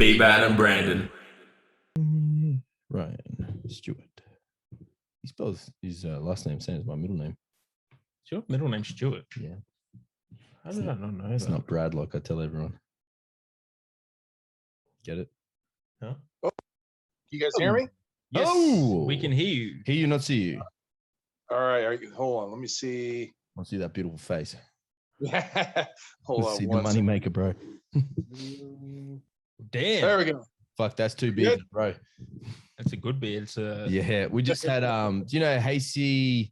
B-Bad and Brandon. Ryan Stewart. He spells his last name same as my middle name. Is your middle name Stewart? Yeah. How did I not know It's that? not Brad like I tell everyone. Get it? Huh? Oh, you guys hear me? Yes, Oh! we can hear you. Hear you, not see you. All right. Hold on. Let me see. I see that beautiful face. Hold Let's on. see the money maker, bro. Damn, There we go. Fuck, that's too big, bro. that's a good beard. It's a Yeah, we just had do you know Hasey?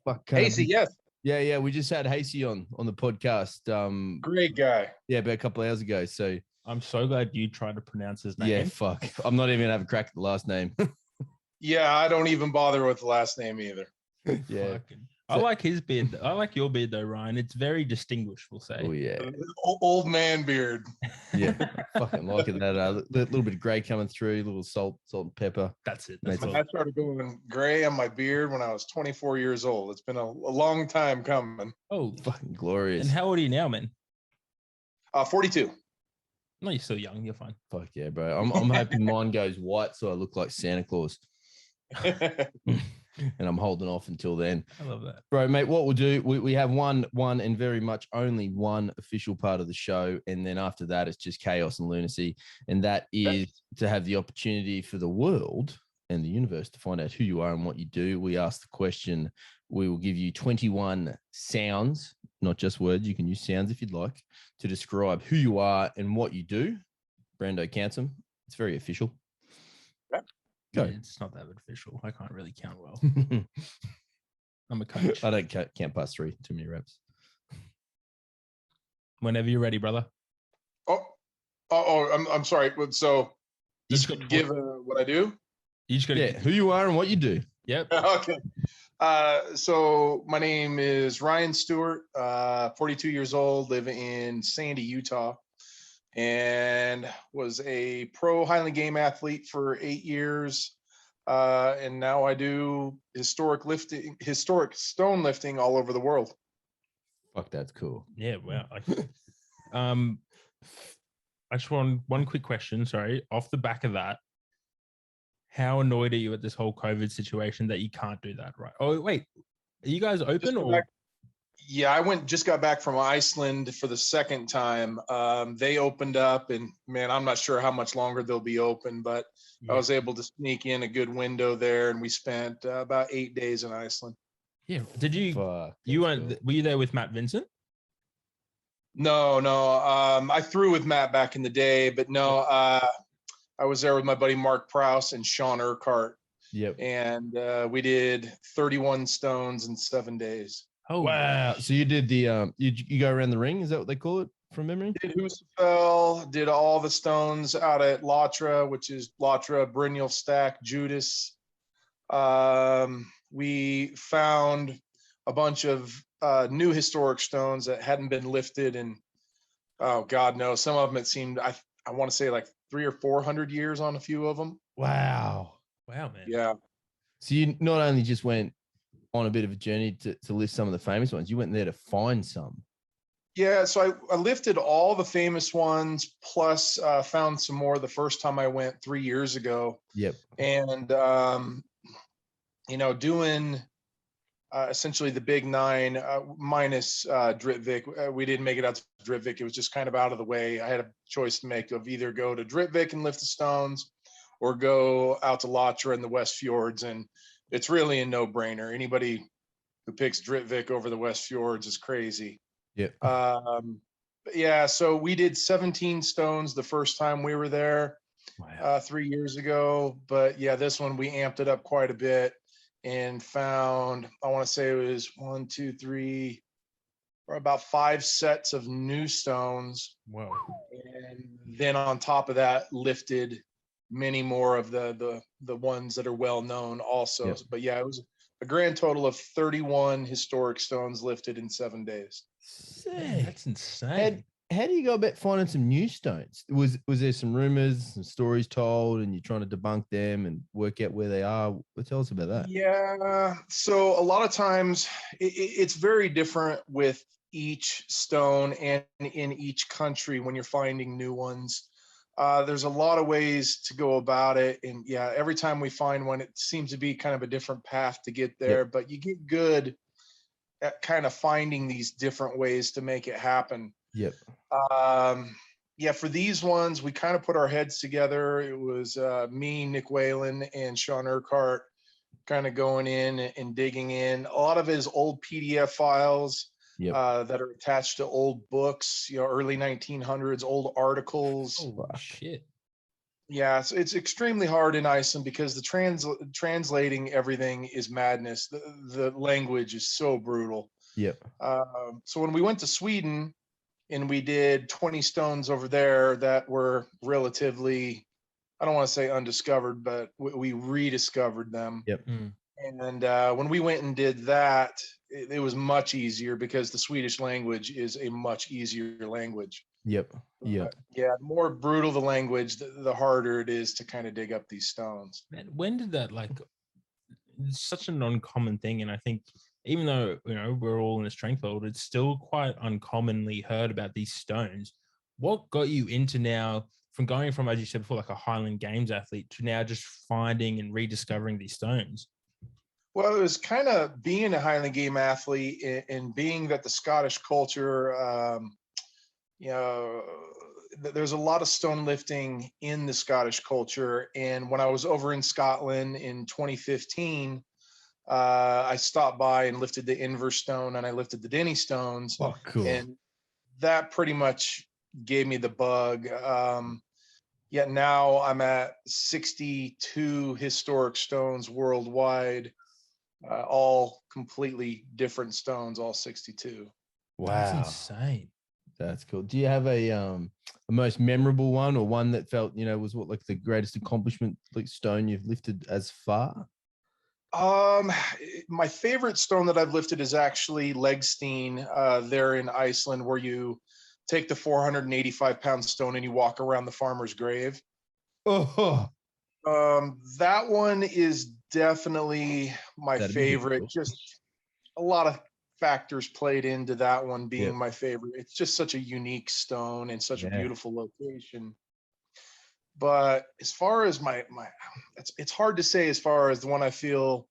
Fuck, Casey, yes. Yeah, we just had Hasey on the podcast. Great guy. Yeah, about a couple of hours ago. So I'm so glad you tried to pronounce his name. yeah, fuck. I'm not even gonna have a crack at the last name. Yeah, I don't even bother with the last name either. Yeah. Fucking- I like his beard. I like your beard though, Ryan. It's very distinguished, we'll say. Oh yeah. Old man beard. Yeah. Fucking liking that. Little bit of grey coming through, a little salt and pepper. That's it. That's That's all. I started going gray on my beard when I was 24 years old. It's been a long time coming. Oh, Fucking glorious. and how old are you now, man? 42. No, you're still young. You're fine. Fuck yeah, bro. I'm hoping mine goes white so I look like Santa Claus. And I'm holding off until then. I love that. Bro, mate, what we'll do, we have one and very much only one official part of the show. And then after that, it's just chaos and lunacy. And that is to have the opportunity for the world and the universe to find out who you are and what you do. We ask the question, we will give you 21 sounds, not just words. You can use sounds if you'd like to describe who you are and what you do. Brando counts them. It's very official. Go. Yeah, it's not that official. I can't really count well. I'm a coach. I don't count past 3. Too many reps. Whenever you're ready, brother. I'm sorry. So You just just got give what I do. You just got to Yeah, who you are and what you do. Yep. Okay. So my name is Ryan Stewart, 42 years old, live in Sandy, Utah, and was a pro Highland game athlete for 8 years. And now I do historic stone lifting all over the world. Fuck, that's cool. Yeah. Wow. I just want one quick question. Sorry. Off the back of that, how annoyed are you at this whole COVID situation that you can't do that? Right. Oh, wait. Are you guys open or? Yeah, I just got back from Iceland for the second time. They opened up, and man, I'm not sure how much longer they'll be open, but I was able to sneak in a good window there, and we spent about 8 days in Iceland. Yeah. Did you? Fuck, You that's went? cool. Were you there with Matt Vincent? No. I threw with Matt back in the day, but no, I was there with my buddy Mark Prowse and Sean Urquhart, Yep. and we did 31 stones in 7 days. Oh Wow. So you did the you go around the ring? Is that what they call it from memory? Did Husafell, did all the stones out at Latra, which is Latra, Brynjolf Stack, Judas. We found a bunch of new historic stones that hadn't been lifted, and oh God, no, some of them it seemed I want to say like 300 or 400 years on a few of them. Wow. Wow, man. Yeah. So you not only just went on a bit of a journey to list some of the famous ones, you went there to find some. Yeah, so I lifted all the famous ones, plus found some more the first time I went 3 years ago. Yep. And, doing essentially the big 9 minus Dritvik. We didn't make it out to Dritvik. It was just kind of out of the way. I had a choice to make of either go to Dritvik and lift the stones or go out to Latra in the West Fjords. And it's really a no-brainer. Anybody who picks Dritvik over the West Fjords is crazy. Yep. Yeah, so we did 17 stones the first time we were there. Wow. 3 years ago. But yeah, this one we amped it up quite a bit and found, I want to say it was 1, 2, 3, or about 5 sets of new stones. Whoa. And then on top of that, lifted many more of the ones that are well known also. Yep. But yeah, it was a grand total of 31 historic stones lifted in 7 days. Man, that's insane. How do you go about finding some new stones? Was there some rumors and stories told, and you're trying to debunk them and work out where they are? Tell us about that. Yeah, so a lot of times it's very different with each stone and in each country when you're finding new ones. There's a lot of ways to go about it. And yeah, every time we find one, it seems to be kind of a different path to get there, but you get good at kind of finding these different ways to make it happen. Yep. Yeah, for these ones, we kind of put our heads together. It was me, Nick Whalen, and Sean Urquhart kind of going in and digging in. A lot of it is old PDF files that are attached to old books, early 1900s, old articles. Oh, shit. Yeah, so it's extremely hard in Iceland because the translating everything is madness. The language is so brutal. Yep. So when we went to Sweden and we did 20 stones over there that were relatively, I don't want to say undiscovered, but we rediscovered them. Yep. And when we went and did that, it was much easier because the Swedish language is a much easier language. Yep. Yep. Yeah, the more brutal the language, the harder it is to kind of dig up these stones. Man, when did that, it's such an uncommon thing, and I think even though we're all in the strength world, it's still quite uncommonly heard about these stones. What got you into now from going from, as you said before, like a Highland Games athlete to now just finding and rediscovering these stones? Well, it was kind of being a Highland Game athlete and being that the Scottish culture, there's a lot of stone lifting in the Scottish culture. And when I was over in Scotland in 2015, I stopped by and lifted the Inver Stone and I lifted the Denny Stones. Oh, cool. And that pretty much gave me the bug. Yet now I'm at 62 historic stones worldwide, all completely different stones, all 62. Wow. That's insane. That's cool. Do you have a most memorable one, or one that felt, was what, like the greatest accomplishment, like stone you've lifted as far? My favorite stone that I've lifted is actually Legstein, there in Iceland, where you take the 485-pound stone and you walk around the farmer's grave. Oh, that one is definitely my favorite. Cool. Just a lot of factors played into that one being my favorite. It's just such a unique stone and such a beautiful location. But as far as my it's hard to say as far as the one I feel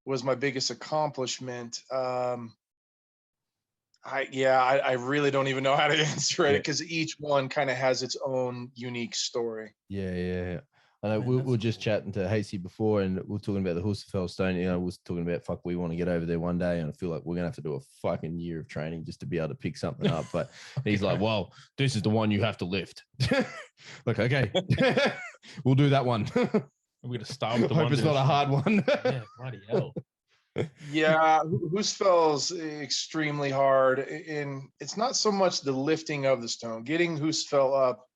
was my biggest accomplishment. I really don't even know how to answer it because each one kind of has its own unique story. Yeah. I know we were just chatting to Hasey before, and we are talking about the Husafell Stone. We were talking about, we want to get over there one day, and I feel like we're gonna have to do a fucking year of training just to be able to pick something up. But he's like, "Well, this is the one you have to lift." Like, okay, we'll do that one. We're gonna start with the Hope one. It's not a hard one. Yeah, bloody hell. Yeah, Husafell's extremely hard, and it's not so much the lifting of the stone. Getting Husafell up,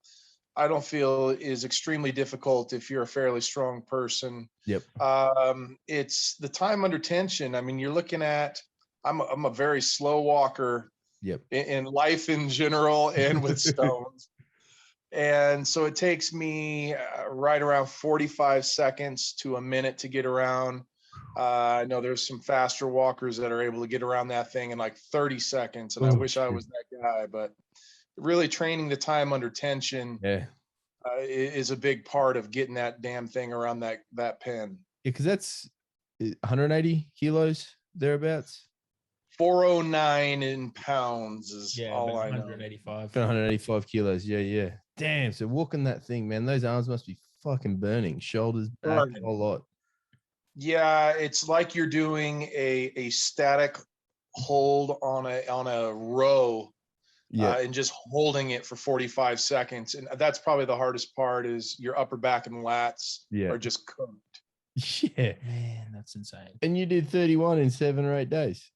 I don't feel is extremely difficult if you're a fairly strong person. Yep. It's the time under tension. I mean, you're looking at, I'm a very slow walker. Yep. In life in general and with stones. And so it takes me right around 45 seconds to a minute to get around. I know there's some faster walkers that are able to get around that thing in like 30 seconds. And I wish I was that guy, but really training the time under tension is a big part of getting that damn thing around that pin. Yeah, because that's 180 kilos thereabouts. 409 in pounds is all I know. 185. 185 kilos. Yeah. Damn. So walking that thing, man, those arms must be fucking burning. Shoulders, back, a whole lot. Yeah, it's like you're doing a static hold on a row. And just holding it for 45 seconds. And that's probably the hardest part is your upper back and lats are just cooked. Yeah. Man, that's insane. And you did 31 in 7 or 8 days.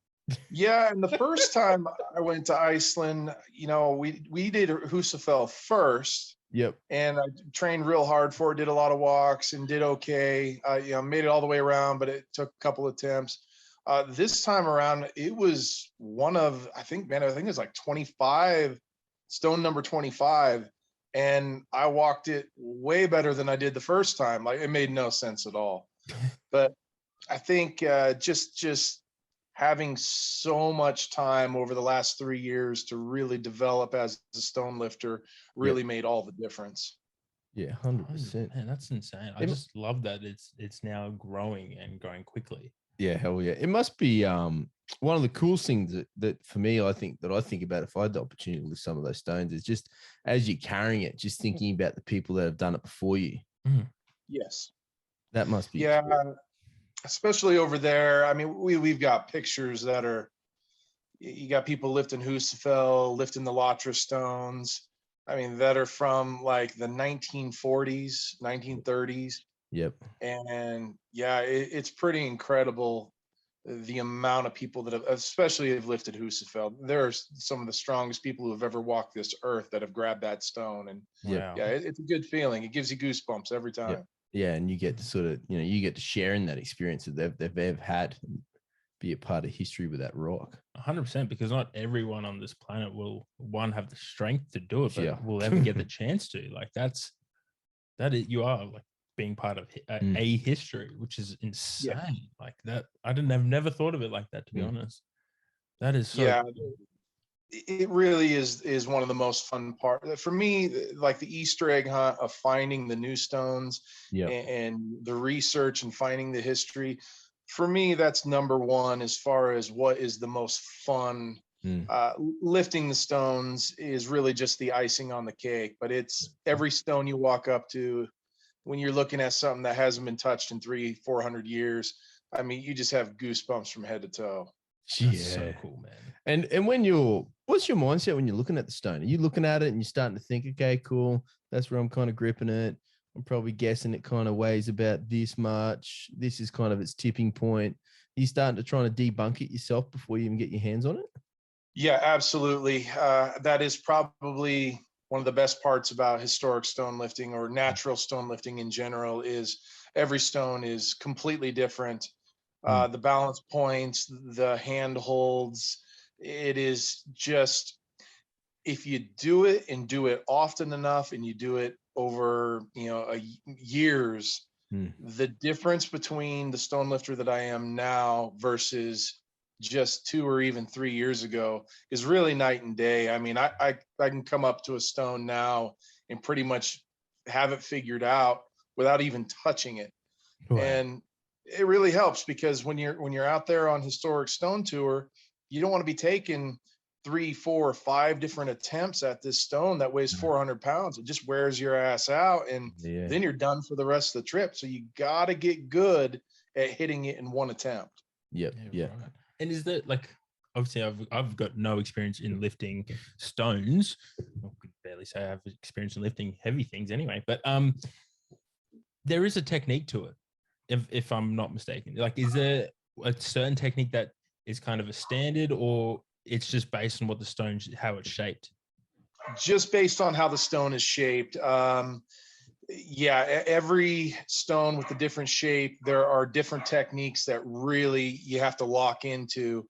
Yeah. And the first time I went to Iceland, we did Husafell first. Yep. And I trained real hard for it, did a lot of walks and did okay. Made it all the way around, but it took a couple attempts. This time around, it was one of, I think it was like 25, stone number 25. And I walked it way better than I did the first time. Like, it made no sense at all. But I think just having so much time over the last 3 years to really develop as a stone lifter really made all the difference. Yeah, 100%. Man, that's insane. I just love that it's now growing and growing quickly. Yeah, hell yeah. It must be one of the coolest things that for me, I think about if I had the opportunity to lift some of those stones is just as you're carrying it, just thinking about the people that have done it before you. Yes. That must be. Yeah. Especially over there. I mean, we've got pictures that are, you got people lifting Husafell, lifting the Latra stones. I mean, that are from like the 1940s, 1930s. Yep. And yeah, it's pretty incredible the amount of people that have, especially have lifted Husafell. There's some of the strongest people who have ever walked this earth that have grabbed that stone. And yeah, it's a good feeling. It gives you goosebumps every time. Yep. Yeah, and you get to sort of, you get to share in that experience that they've had, and be a part of history with that rock. 100%, because not everyone on this planet will have the strength to do it, but will ever get the chance to. Like you are like being part of a history, which is insane. Yeah. Like that, I've never thought of it like that, to be honest. That is so cool. It really is one of the most fun part for me, like the Easter egg hunt of finding the new stones and the research and finding the history. For me, that's number one as far as what is the most fun. Lifting the stones is really just the icing on the cake, but it's every stone you walk up to when you're looking at something that hasn't been touched in 300-400 years. I mean, you just have goosebumps from head to toe. That's so cool, man. And when what's your mindset when you're looking at the stone? Are you looking at it and you're starting to think, okay, cool, that's where I'm kind of gripping it. I'm probably guessing it kind of weighs about this much. This is kind of its tipping point. Are you starting to try to debunk it yourself before you even get your hands on it? Yeah, absolutely. That is probably one of the best parts about historic stone lifting or natural stone lifting in general is every stone is completely different. The balance points, the hand holds, it is just, if you do it and do it often enough and you do it over, years, the difference between the stone lifter that I am now versus just 2 or even 3 years ago is really night and day. I mean, I can come up to a stone now and pretty much have it figured out without even touching it. Wow. And it really helps because when you're out there on historic stone tour, you don't want to be taking 3, 4, 5 different attempts at this stone that weighs 400 pounds. It just wears your ass out, and then you're done for the rest of the trip. So you got to get good at hitting it in one attempt. Yep. Yeah. Right. And is that like, obviously I've got no experience in lifting stones. I could barely say I have experience in lifting heavy things anyway, but there is a technique to it. If I'm not mistaken, like, is there a certain technique that is kind of a standard, or it's just based on what the stone, how it's shaped? Just based on how the stone is shaped. Every stone with a different shape, there are different techniques that really you have to lock into.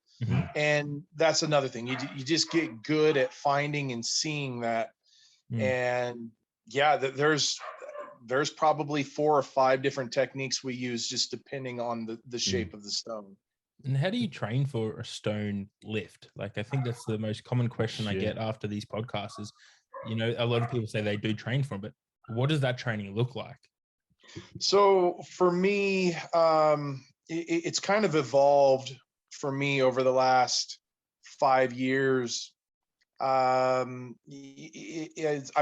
And that's another thing. You just get good at finding and seeing that. And there's probably 4 or 5 different techniques we use just depending on the shape of the stone. And how do you train for a stone lift? Like, I think that's the most common question I get after these podcasts is, a lot of people say they do train for it, but what does that training look like? So for me, it's kind of evolved for me over the last 5 years. I've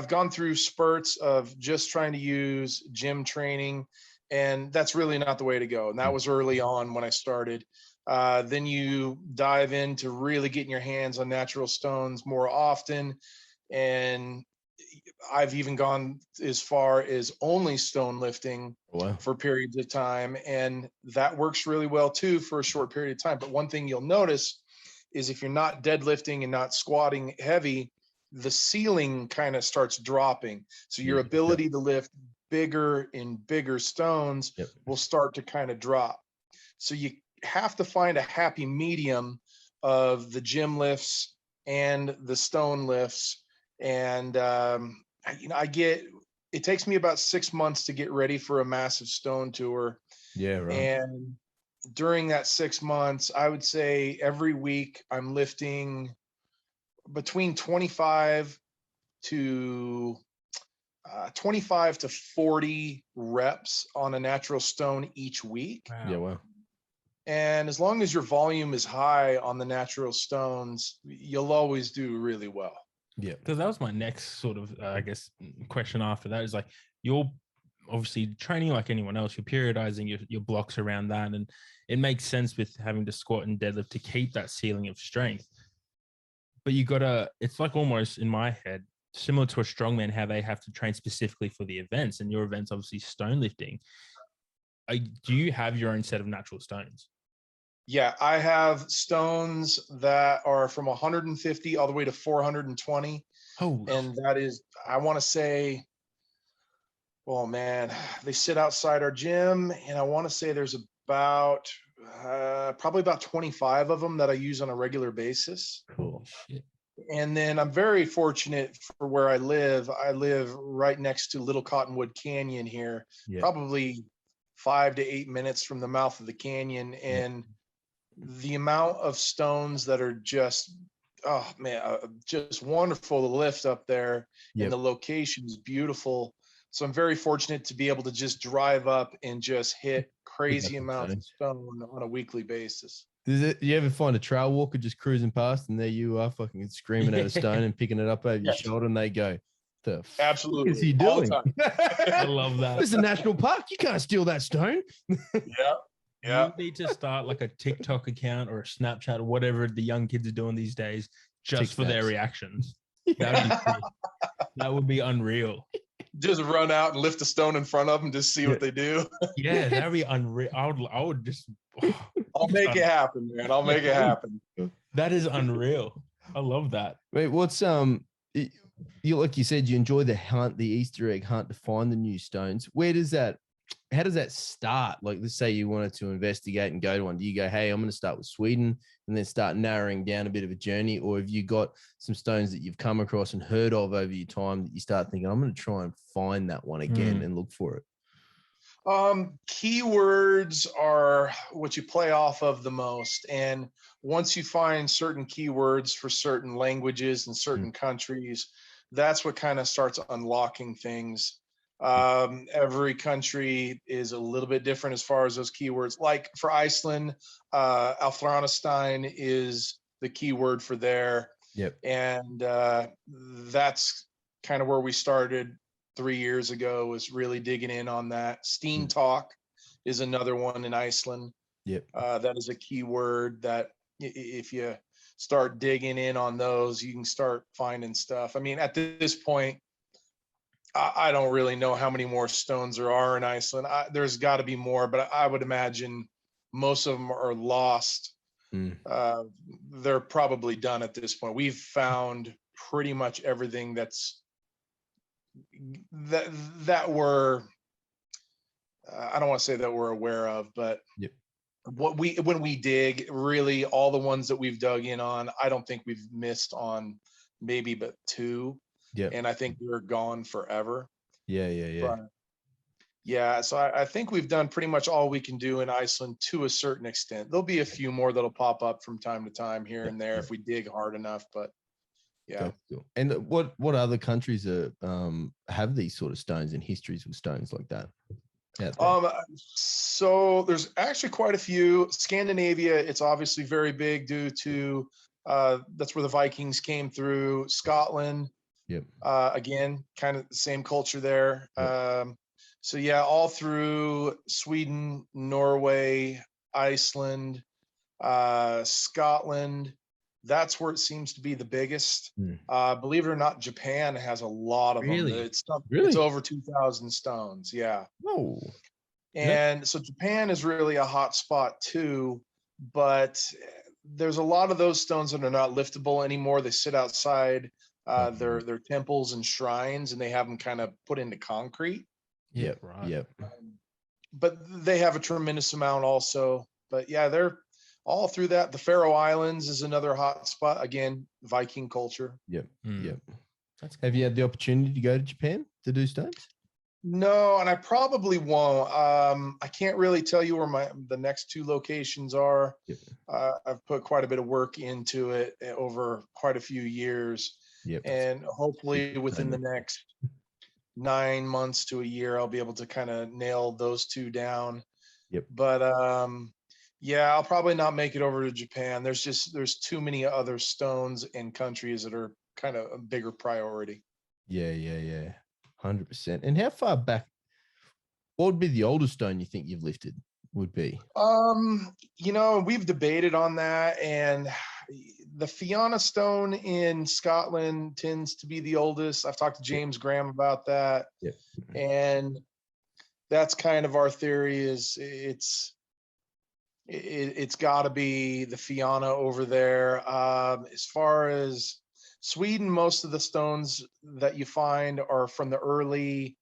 gone through spurts of just trying to use gym training, and that's really not the way to go. And that was early on when I started. Then you dive into really getting your hands on natural stones more often. And I've even gone as far as only stone lifting for periods of time. And that works really well too for a short period of time. But one thing you'll notice is if you're not deadlifting and not squatting heavy, the ceiling kind of starts dropping. So your ability to lift bigger and bigger stones will start to kind of drop. So you have to find a happy medium of the gym lifts and the stone lifts. And, it takes me about 6 months to get ready for a massive stone tour. Yeah. Right. And during that 6 months, I would say every week I'm lifting between 25 to 25 to 40 reps on a natural stone each week. Wow. Yeah, well, And as long as your volume is high on the natural stones, you'll always do really well. yeah, Because that was my next sort of, I guess, question after that is like, you're obviously training like anyone else, you're periodizing your blocks around that. And it makes sense with having to squat and deadlift to keep that ceiling of strength. But you gotta, it's like almost in my head, similar to a strongman, how they have to train specifically for the events. And your event's obviously stone lifting. Do you have your own set of natural stones? Yeah, I have stones that are from 150 all the way to 420. Oh, And that is, I want to say, oh man, they sit outside our gym. And I want to say there's about probably about 25 of them that I use on a regular basis. cool. shit. And then I'm very fortunate for where I live. I live right next to Little Cottonwood Canyon here, Yeah, probably 5 to 8 minutes from the mouth of the canyon. And the amount of stones that are just, oh man, just wonderful to lift up there. Yep. And the location is beautiful. So I'm very fortunate to be able to just drive up and just hit crazy some amounts of stones. stone on a weekly basis. Do you ever find a trail walker just cruising past and there you are fucking screaming at a stone and picking it up over your Yes. shoulder and they go, the fuck Absolutely. is he All the doing? I love that. It's a national park. You can't steal that stone. Yeah. You need to start like a TikTok account or a Snapchat or whatever the young kids are doing these days, just for their TikToks. reactions. That would be unreal. Just run out and lift a stone in front of them, just see what they do. Yeah, that'd be unreal. I would just. I'll make it happen, man. I'll make it happen. That is unreal. I love that. Wait, what's you like you said, you enjoy the hunt, the Easter egg hunt to find the new stones. How does that start? Like, let's say you wanted to investigate and go to one. Do you go, hey, I'm going to start with Sweden and then start narrowing down a bit of a journey? Or have you got some stones that you've come across and heard of over your time that you start thinking, I'm going to try and find that one again and look for it? Keywords are what you play off of the most. And once you find certain keywords for certain languages and certain countries, that's what kind of starts unlocking things. Every country is a little bit different as far as those keywords. Like for Iceland, Alfranstein is the keyword for there. Yep. And that's kind of where we started 3 years ago, was really digging in on that. Steam talk is another one in Iceland. Yep. That is a keyword that if you start digging in on those, you can start finding stuff. I mean, at this point, I don't really know how many more stones there are in Iceland. There's got to be more, but I would imagine most of them are lost. They're probably done at this point. We've found pretty much everything that we're, I don't want to say that we're aware of, but when we dig, really all the ones that we've dug in on, I don't think we've missed on maybe but 2. Yeah. And I think we're gone forever. Yeah. But so I think we've done pretty much all we can do in Iceland to a certain extent. There'll be a few more that'll pop up from time to time here and there if we dig hard enough, but yeah. Cool. And what other countries have these sort of stones and histories with stones like that? So there's actually quite a few. Scandinavia, it's obviously very big due to that's where the Vikings came through. Scotland, again, kind of the same culture there. So yeah, all through Sweden, Norway, Iceland, Scotland. That's where it seems to be the biggest. Believe it or not, Japan has a lot of them. It's over 2,000 stones. Yeah. Oh. And so Japan is really a hot spot too, but there's a lot of those stones that are not liftable anymore. They sit outside their temples and shrines, and they have them kind of put into concrete. Yep. But they have a tremendous amount also. But yeah, they're all through that. The Faroe Islands is another hot spot. Again, Viking culture. Yep. Have you had the opportunity to go to Japan to do stones? No, and I probably won't. I can't really tell you where the next 2 locations are. I've put quite a bit of work into it over quite a few years. And hopefully within the next 9 months to a year, I'll be able to kind of nail those two down. Yep. But yeah, I'll probably not make it over to Japan. There's too many other stones and countries that are kind of a bigger priority. Yeah. 100%. And how far back? What would be the oldest stone you think you've lifted? Would be? We've debated on that, and the Fianna Stone in Scotland tends to be the oldest. I've talked to James Graham about that. Yep. And that's kind of our theory is it's got to be the Fianna over there. As far as Sweden, most of the stones that you find are from the early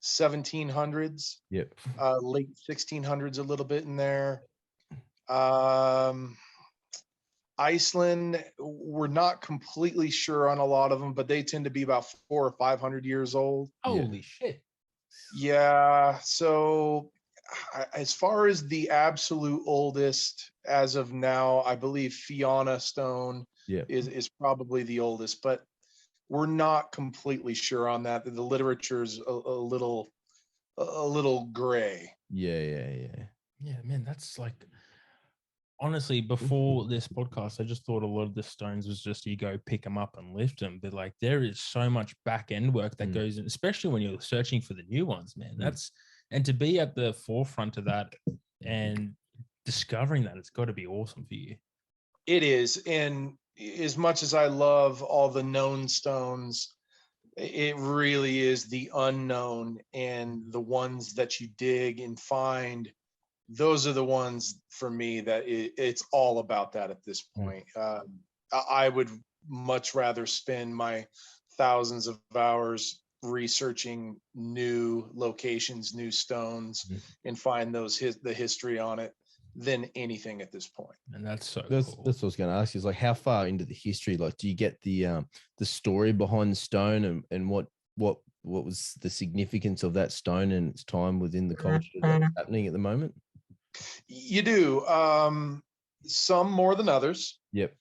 1700s. Yep. Late 1600s, a little bit in there. Iceland, we're not completely sure on a lot of them, but they tend to be about 400 or 500 years old. Holy shit. Yeah. So as far as the absolute oldest as of now, I believe Fianna Stone is probably the oldest, but we're not completely sure on that. The literature is a little gray. Yeah, man, that's like, honestly, before this podcast, I just thought a lot of the stones was just you go pick them up and lift them, but like there is so much back end work that goes in, especially when you're searching for the new ones, man. And to be at the forefront of that and discovering that, it's got to be awesome for you. It is. And as much as I love all the known stones, it really is the unknown, and the ones that you dig and find. Those are the ones for me that it's all about that at this point. I would much rather spend my thousands of hours researching new locations, new stones, and find the history on it than anything at this point. And that's so that's cool. That's what I was going to ask you, is like, how far into the history, like, do you get the story behind the stone and what was the significance of that stone and its time within the culture that's happening at the moment? You do. Some more than others. Yep.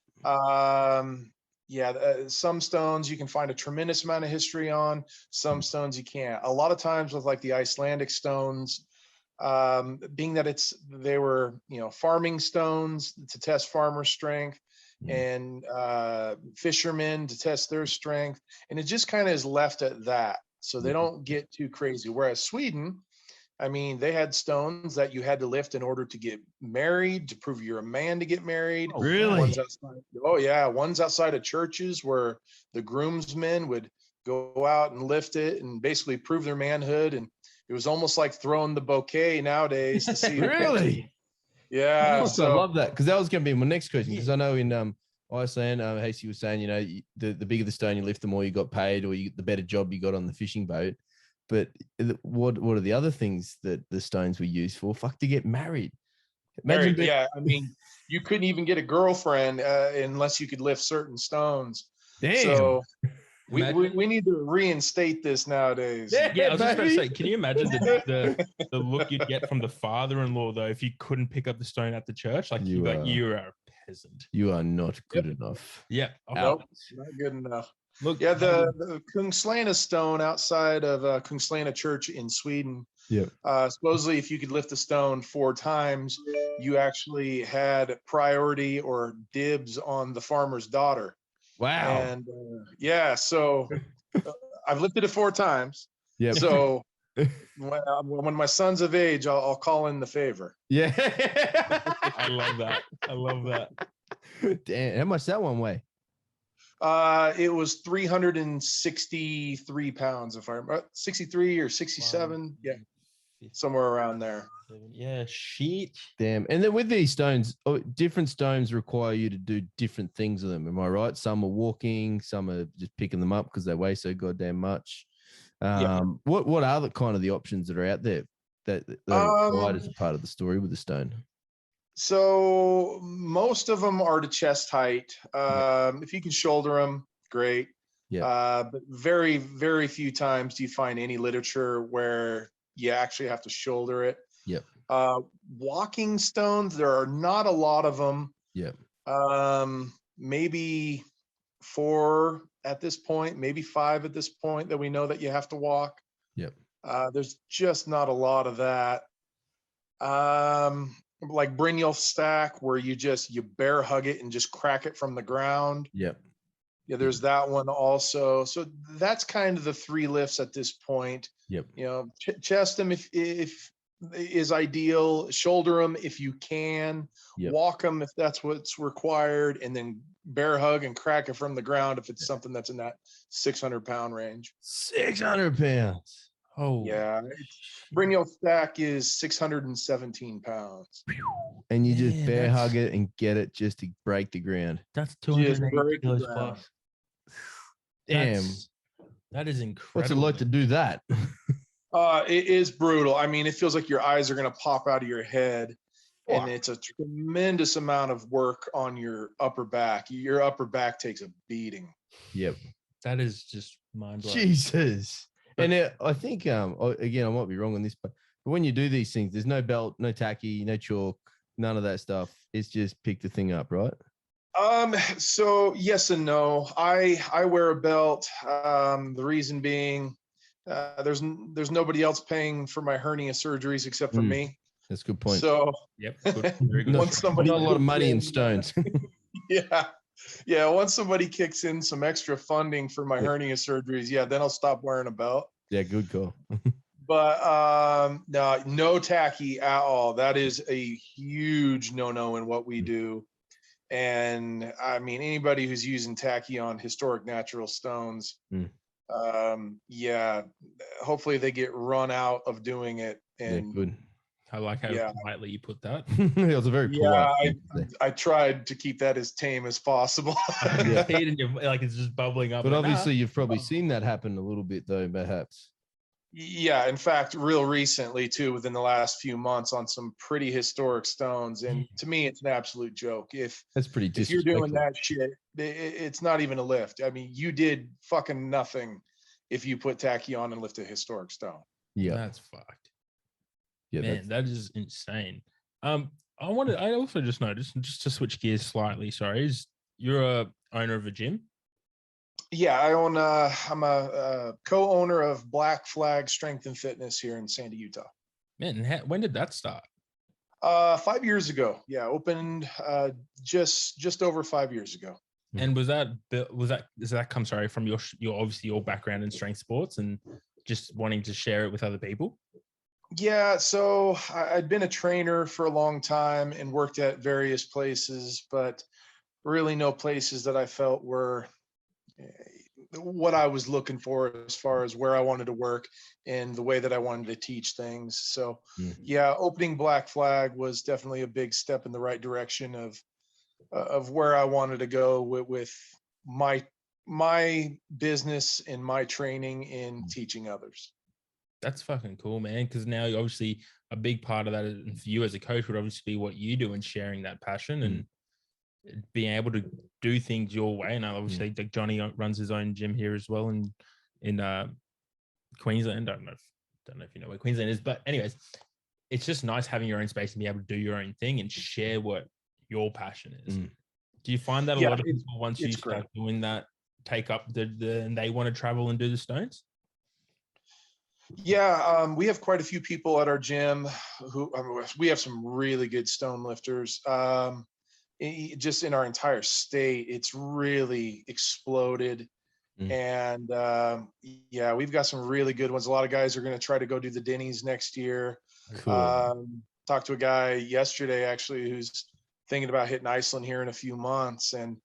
Some stones you can find a tremendous amount of history on. Some stones you can't. A lot of times with like the Icelandic stones, being that they were farming stones to test farmer strength, and fishermen to test their strength, and it just kind of is left at that, so they don't get too crazy. Whereas Sweden, I mean, they had stones that you had to lift in order to get married, to prove you're a man to get married. Oh, really? Ones outside of churches where the groomsmen would go out and lift it and basically prove their manhood. And it was almost like throwing the bouquet nowadays to see. Really? Yeah. I love that, because that was going to be my next question. Because I know in Iceland, Hasey was saying, the bigger the stone you lift, the more you got paid, or the better job you got on the fishing boat. But what are the other things that the stones were used for? Fuck, to get married. I mean, you couldn't even get a girlfriend unless you could lift certain stones. Damn. So we need to reinstate this nowadays. Yeah, I was just about to say, can you imagine the look you'd get from the father-in-law though if you couldn't pick up the stone at the church? Like you are a peasant. You are not good enough. Yeah. Nope, not good enough. Look, the Kungslana stone outside of Kungslana Church in Sweden. Yeah. Supposedly, if you could lift a stone 4 times, you actually had priority or dibs on the farmer's daughter. Wow. And so I've lifted it 4 times. Yeah. So when my son's of age, I'll call in the favor. Yeah. I love that. Damn, how much that one weigh? It was 363 pounds, if I remember, 63 or 67. Wow. Yeah, somewhere around there. Yeah, shit. Damn. And then with these stones, different stones require you to do different things with them. Am I right? Some are walking, some are just picking them up because they weigh so goddamn much. What are the kind of the options that are out there that are required as a part of the story with the stone? So most of them are to chest height. If you can shoulder them, great. Yeah. But very, very few times do you find any literature where you actually have to shoulder it. Yep. Walking stones, there are not a lot of them. Yep. Maybe 4 at this point, maybe 5 at this point that we know that you have to walk. Yep. There's just not a lot of that. Like Brynjolf stack, where you bear hug it and just crack it from the ground. Yep. Yeah, there's that one also. So that's kind of the 3 lifts at this point. Yep. You know, chest them if is ideal, shoulder them if you can, walk them if that's what's required, and then bear hug and crack it from the ground if it's something that's in that 600-pound range. 600 pounds. Oh, yeah. Brynjolf stack is 617 pounds. And you just bear hug it and get it just to break the ground. That's 280 kilos plus. Damn. That is incredible. What's it like to do that? It is brutal. I mean, it feels like your eyes are going to pop out of your head. And it's a tremendous amount of work on your upper back. Your upper back takes a beating. Yep. That is just mind-blowing. Jesus. And I think, again, I might be wrong on this, but when you do these things, there's no belt, no tacky, no chalk, none of that stuff. It's just pick the thing up, right? So yes and no. I wear a belt. The reason being, there's nobody else paying for my hernia surgeries except for me. That's a good point. So yep, very good. Once somebody not a lot of money in stones. Yeah. Once somebody kicks in some extra funding for my hernia surgeries, then I'll stop wearing a belt. Yeah, good call. But no tacky at all. That is a huge no-no in what we do. And I mean, anybody who's using tacky on historic natural stones, hopefully they get run out of doing it. And good. I like how politely you put that. It was a very polite. I tried to keep that as tame as possible. Like it's just bubbling up. But obviously, you've probably seen that happen a little bit, though, perhaps. Yeah, in fact, real recently too, within the last few months, on some pretty historic stones, and to me, it's an absolute joke. That's pretty if you're doing that shit, it's not even a lift. I mean, you did fucking nothing if you put tacky on and lift a historic stone. Yeah, that's fucked. Yeah, man, that is insane. I also just noticed, just to switch gears slightly. Sorry, you're a owner of a gym? Yeah, I'm a co-owner of Black Flag Strength and Fitness here in Sandy, Utah. Man, when did that start? 5 years ago. Yeah, opened just over 5 years ago. And does that come from your obviously your background in strength sports and just wanting to share it with other people? Yeah, so I'd been a trainer for a long time and worked at various places, but really no places that I felt were what I was looking for as far as where I wanted to work and the way that I wanted to teach things. So opening Black Flag was definitely a big step in the right direction of where I wanted to go with my business and my training in teaching others. That's fucking cool, man. Because now obviously a big part of that for you as a coach would obviously be what you do and sharing that passion and being able to do things your way. And obviously like Johnny runs his own gym here as well in Queensland. I don't know if you know where Queensland is, but anyways, it's just nice having your own space and be able to do your own thing and share what your passion is. Do you find that a lot of people, once you start doing that, take up and they want to travel and do the stones? Yeah, we have quite a few people at our gym we have some really good stone lifters. Just in our entire state, it's really exploded. And we've got some really good ones. A lot of guys are going to try to go do the Denny's next year. Cool. Talked to a guy yesterday actually who's thinking about hitting Iceland here in a few months, and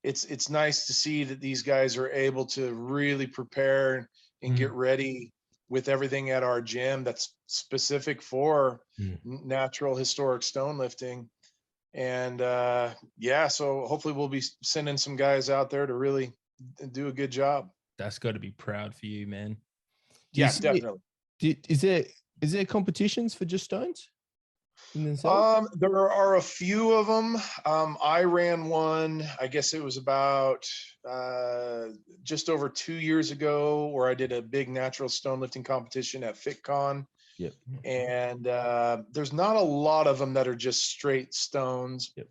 it's nice to see that these guys are able to really prepare and get ready with everything at our gym that's specific for natural historic stone lifting. And so hopefully we'll be sending some guys out there to really do a good job. That's got to be proud for you, man. Definitely. Is there competitions for just stones? There are a few of them. I ran one, I guess it was about just over 2 years ago, where I did a big natural stone lifting competition at FitCon. Yep. And there's not a lot of them that are just straight stones. Yep.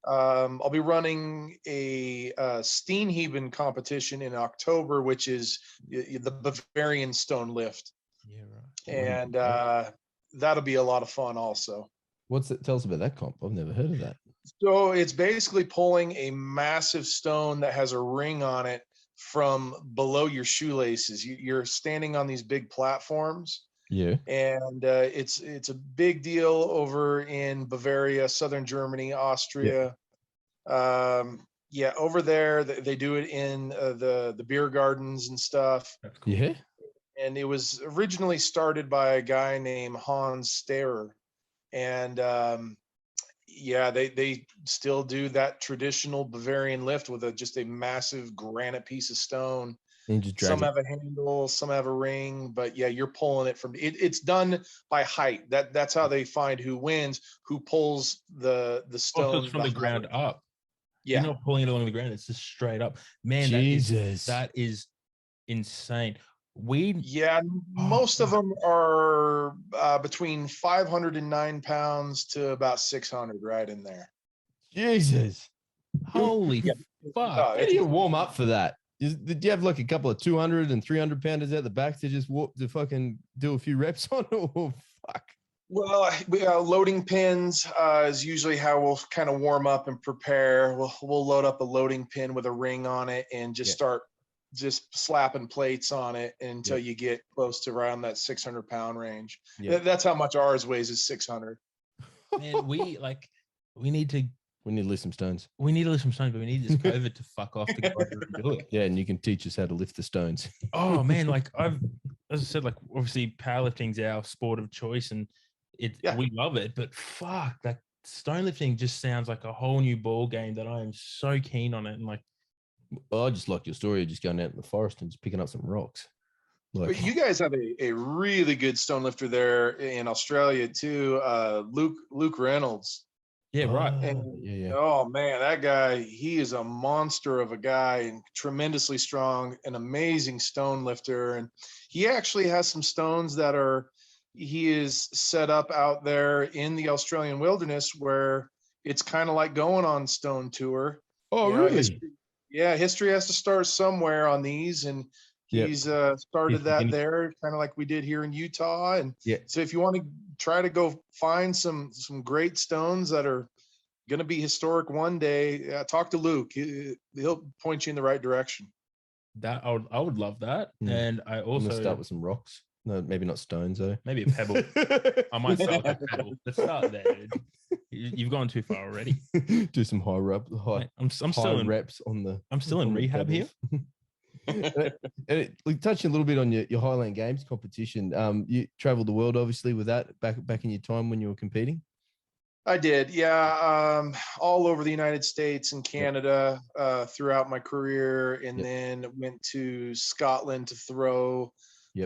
I'll be running a Steenheben competition in October, which is the Bavarian stone lift. Yeah, right. And that'll be a lot of fun also. What's it? Tell us about that comp. I've never heard of that. So it's basically pulling a massive stone that has a ring on it from below your shoelaces. You're standing on these big platforms. Yeah. And it's a big deal over in Bavaria, southern Germany, Austria. Yeah, over there they do it in the beer gardens and stuff. That's cool. Yeah. And it was originally started by a guy named Hans Sterer. And yeah, they still do that traditional Bavarian lift with just a massive granite piece of stone. And just drag Some it. have a handle, some have a ring, but yeah, you're pulling it from it's done by height. That's how they find who wins, who pulls the stone. Also, it's from the ground up. Yeah. You're not pulling it along the ground, it's just straight up. Man, Jesus. that is insane. Most of them are between 509 pounds to about 600, right in there. Jesus. Holy fuck. How do you warm up for that? Did you have like a couple of 200 and 300 pounders at the back to just walk to fucking do a few reps on? Oh, fuck. Well, loading pins is usually how we'll kind of warm up and prepare. We'll load up a loading pin with a ring on it and just start just slapping plates on it until you get close to around that 600-pound range. Yeah. That's how much ours weighs, is 600. Man, we need to lift some stones. We need to lift some stones, but we need this COVID to fuck off to go over and do it. Yeah, and you can teach us how to lift the stones. Oh man, like as I said, like obviously powerlifting's our sport of choice, and we love it. But fuck, that stone lifting just sounds like a whole new ball game that I am so keen on it. And like, I just like your story of just going out in the forest and just picking up some rocks. But you guys have a really good stone lifter there in Australia too, Luke Reynolds. Yeah, right. Oh man, that guy, he is a monster of a guy and tremendously strong, an amazing stone lifter. And he actually has some stones he is set up out there in the Australian wilderness where it's kind of like going on stone tour. Oh, really? History has to start somewhere on these, and he's started that there, kind of like we did here in Utah. And so if you want to try to go find some great stones that are going to be historic one day, talk to Luke. He'll point you in the right direction. That I would love that. And I also start with some rocks. No, maybe not stones though. Maybe a pebble. I might start with a pebble. Let's start there, dude. You've gone too far already. Do some high reps on the. I'm still in rehab here. Touching a little bit on your Highland Games competition. You traveled the world obviously with that back in your time when you were competing. I did, yeah. All over the United States and Canada throughout my career, and then went to Scotland to throw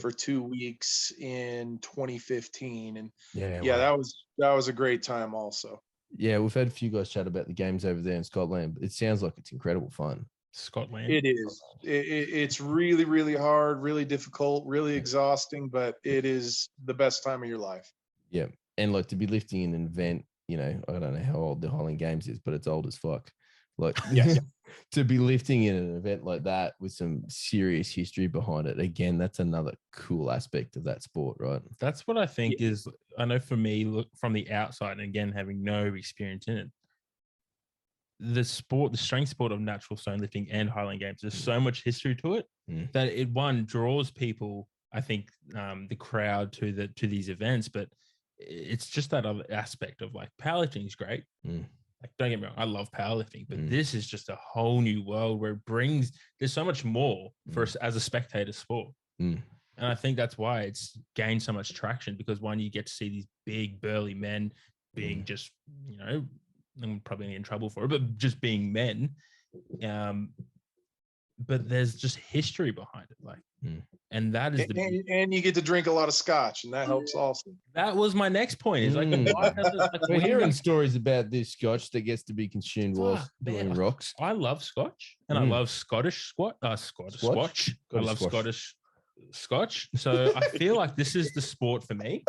for 2 weeks in 2015, and that was a great time also. Yeah, we've had a few guys chat about the games over there in Scotland. It sounds like it's incredible fun. Scotland. It is. It's really, really hard, really difficult, really exhausting, but it is the best time of your life. Yeah, and like to be lifting in an event, I don't know how old the Highland Games is, but it's old as fuck. Like, to be lifting in an event like that with some serious history behind it, again, that's another cool aspect of that sport, right? That's what I think is, I know for me, look from the outside, and again, having no experience in it, the strength sport of natural stone lifting and Highland Games, there's so much history to it that it draws people, I think, the crowd to these events, but it's just that other aspect of like powerlifting is great. Like, don't get me wrong, I love powerlifting, but this is just a whole new world where there's so much more for us as a spectator sport. And I think that's why it's gained so much traction, because one, you get to see these big burly men being just, I'm probably in trouble for it, but just being men. But there's just history behind it. Like, and that is and you get to drink a lot of scotch, and that helps also. That was my next point. Is like, we're hearing stories about this scotch that gets to be consumed while doing rocks. I love scotch, and I love Scottish Scotch. I love Scottish Scotch. So I feel like this is the sport for me.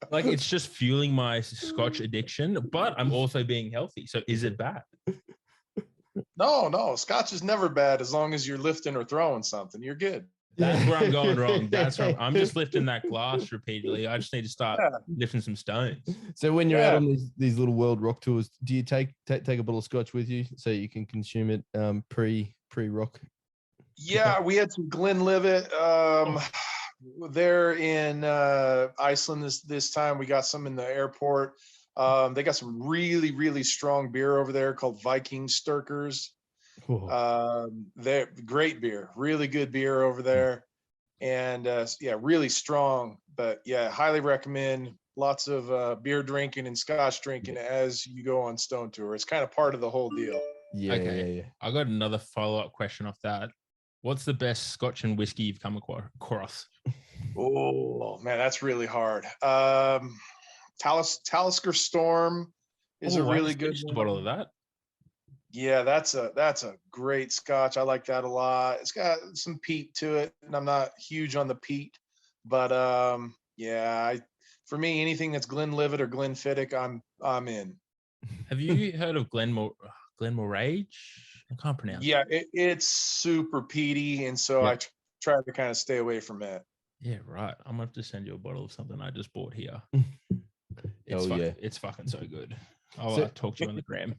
Like, it's just fueling my Scotch addiction, but I'm also being healthy. So is it bad? No, scotch is never bad as long as you're lifting or throwing something. You're good. That's where I'm going wrong. I'm just lifting that glass repeatedly. I just need to start lifting some stones. So when you're out on these little world rock tours, do you take a bottle of scotch with you so you can consume it pre rock? Yeah, we had some Glenlivet there in Iceland this time. We got some in the airport. They got some really, really strong beer over there called Viking Sturkers. They're great beer, really good beer over there. And really strong. But yeah, highly recommend lots of beer drinking and scotch drinking as you go on Stone Tour. It's kind of part of the whole deal. Yeah, okay. Yeah. I got another follow-up question off that. What's the best scotch and whiskey you've come across? Oh man, that's really hard. Talisker Storm is a really good bottle of that. Yeah, that's a great scotch. I like that a lot. It's got some peat to it, and I'm not huge on the peat, but for me, anything that's Glenlivet or Glenfiddich, I'm in. Have you heard of Glenmorangie? I can't pronounce it. Yeah, it's super peaty, and so I try to kind of stay away from it. Yeah, right. I'm gonna have to send you a bottle of something I just bought here. It's fucking so good. I'll talk to you on the gram.